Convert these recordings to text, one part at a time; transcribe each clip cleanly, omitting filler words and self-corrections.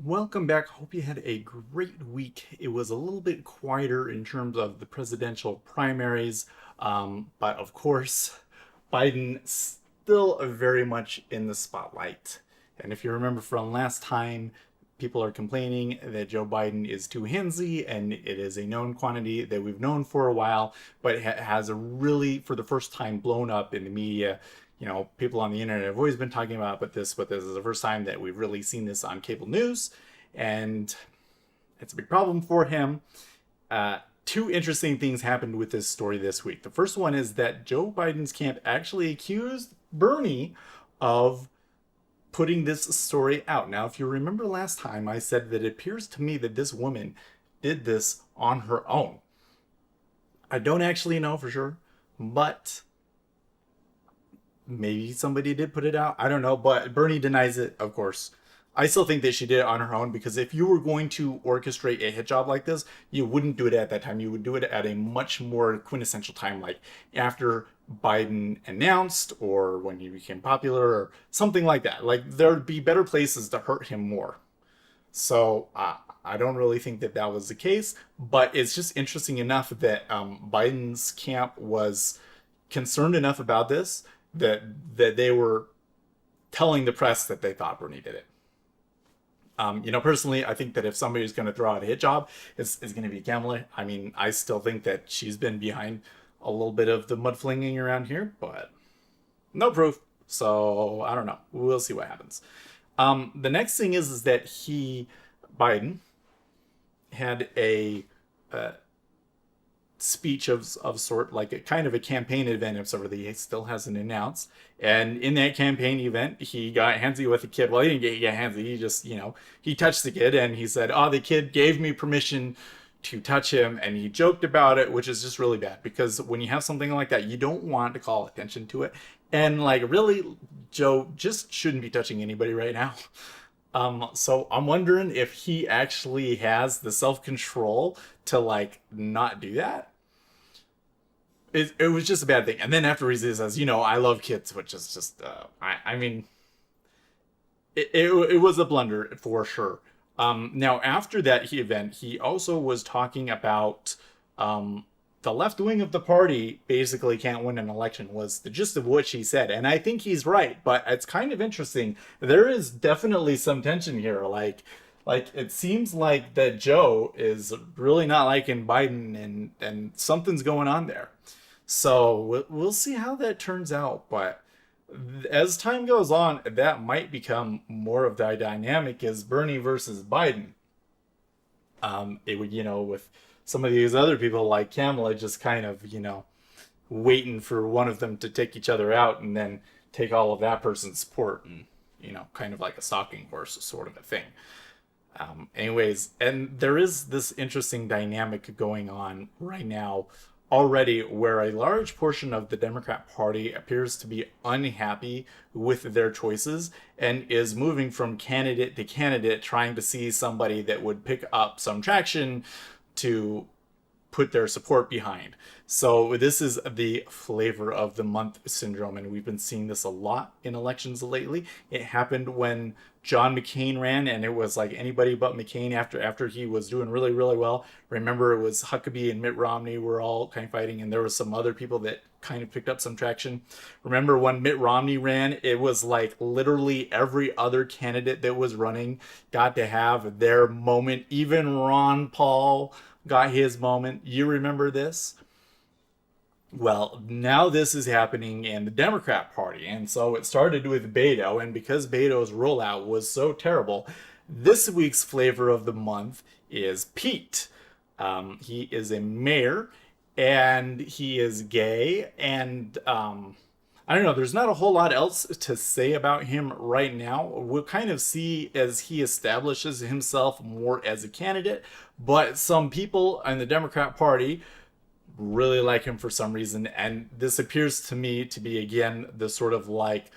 Welcome back. Hope you had a great week. It was a little bit quieter in terms of the presidential primaries, but of course, Biden still very much in the spotlight. And if you remember from last time, people are complaining that Joe Biden is too handsy, and it is a known quantity that we've known for a while, but has really, for the first time, blown up in the media. People on the internet have always been talking about but this is the first time that we've really seen this on cable news, and it's a big problem for him. Two interesting things happened with this story this week. The first one is that Joe Biden's camp actually accused Bernie of putting this story out. Now, if you remember last time, I said that it appears to me that this woman did this on her own. I don't actually know for sure, but maybe somebody did put it out. I don't know, but Bernie denies it, of course. I still think that she did it on her own, because if you were going to orchestrate a hit job like this, you wouldn't do it at that time. You would do it at a much more quintessential time, like after Biden announced or when he became popular or something like that. Like there'd be better places to hurt him more. So I don't really think that that was the case, but it's just interesting enough that Biden's camp was concerned enough about this that they were telling the press that they thought Bernie did it. Personally, I think that if somebody's going to throw out a hit job, it's going to be Kamala. I mean, I still think that she's been behind a little bit of the mudflinging around here, but no proof. So I don't know. We'll see what happens. The next thing is that Biden, had a speech of sort, like a kind of a campaign event of sort that he still hasn't announced. And in that campaign event, he got handsy with the kid. Well, he didn't get handsy. He just, he touched the kid, and he said, "Oh, the kid gave me permission to touch him," and he joked about it, which is just really bad, because when you have something like that, you don't want to call attention to it. And like, really, Joe just shouldn't be touching anybody right now. So I'm wondering if he actually has the self control to like not do that. It was just a bad thing. And then after he says, "I love kids," which is just, I mean, it was a blunder for sure. Now, after that event, he also was talking about the left wing of the party basically can't win an election, was the gist of what she said. And I think he's right, but it's kind of interesting. There is definitely some tension here. Like it seems like that Joe is really not liking Biden, and something's going on there. So we'll see how that turns out. But as time goes on, that might become more of the dynamic as Bernie versus Biden. It would, with some of these other people like Kamala just kind of, waiting for one of them to take each other out and then take all of that person's support, and, kind of like a stalking horse sort of a thing. Anyways, and there is this interesting dynamic going on right now already, where a large portion of the Democrat Party appears to be unhappy with their choices and is moving from candidate to candidate, trying to see somebody that would pick up some traction to put their support behind. So this is the flavor of the month syndrome, and we've been seeing this a lot in elections lately. It happened when John McCain ran, and it was like anybody but McCain after he was doing really, really well. Remember, it was Huckabee and Mitt Romney were all kind of fighting, and there was some other people that kind of picked up some traction. Remember when Mitt Romney ran, it was like literally every other candidate that was running got to have their moment. Even Ron Paul got his moment. You remember this? Well, now this is happening in the Democrat Party. And so it started with Beto. And because Beto's rollout was so terrible, this week's flavor of the month is Pete. He is a mayor, and he is gay. And I don't know, there's not a whole lot else to say about him right now. We'll kind of see as he establishes himself more as a candidate. But some people in the Democrat Party really like him for some reason, and this appears to me to be again the sort of like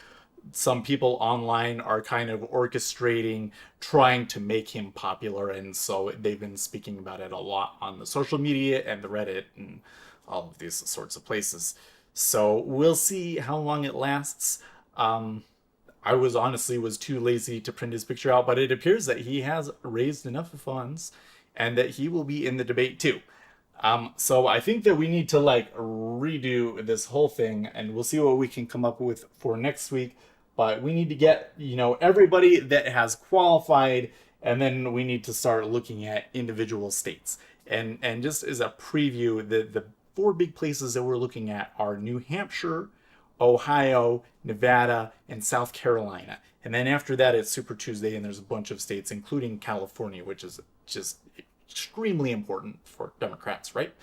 some people online are kind of orchestrating trying to make him popular, and so they've been speaking about it a lot on the social media and the Reddit and all of these sorts of places. So we'll see how long it lasts. I was too lazy to print his picture out, but it appears that he has raised enough funds and that he will be in the debate too. So I think that we need to like redo this whole thing, and we'll see what we can come up with for next week. But we need to get, everybody that has qualified, and then we need to start looking at individual states. And just as a preview, the four big places that we're looking at are New Hampshire, Ohio, Nevada, and South Carolina. And then after that, it's Super Tuesday, and there's a bunch of states, including California, which is just extremely important for Democrats, right?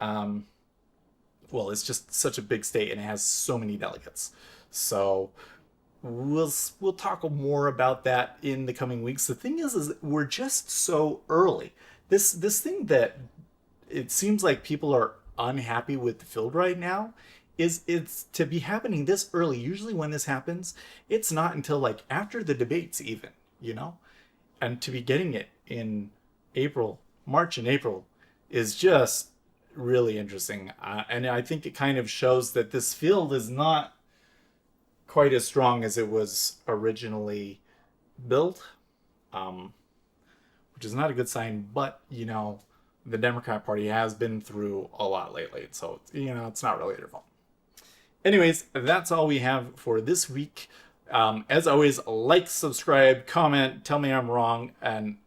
Well, it's just such a big state, and it has so many delegates. So we'll talk more about that in the coming weeks. The thing is we're just so early. This thing that it seems like people are unhappy with the field right now is it's to be happening this early. Usually when this happens, it's not until like after the debates even, and to be getting it in March and April is just really interesting. And I think it kind of shows that this field is not quite as strong as it was originally built, which is not a good sign. But, the Democrat Party has been through a lot lately. So, it's not really their fault. Anyways, that's all we have for this week. As always, like, subscribe, comment, tell me I'm wrong, and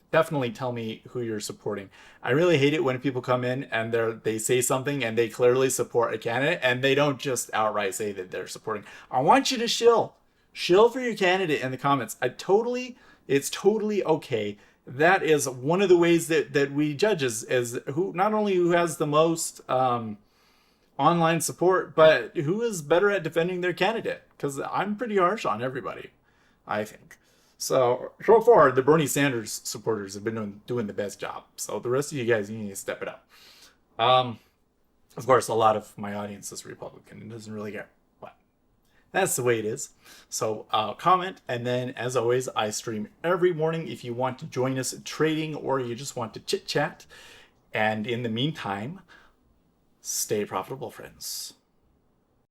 definitely tell me who you're supporting. I really hate it when people come in and they say something and they clearly support a candidate and they don't just outright say that they're supporting. I want you to shill for your candidate in the comments. It's totally okay. That is one of the ways that we judge is who, not only who has the most online support, but who is better at defending their candidate. Because I'm pretty harsh on everybody, I think. So far, the Bernie Sanders supporters have been doing the best job. So the rest of you guys, you need to step it up. Of course, a lot of my audience is Republican and doesn't really care. But that's the way it is. So comment. And then, as always, I stream every morning if you want to join us trading or you just want to chit chat. And in the meantime, stay profitable, friends.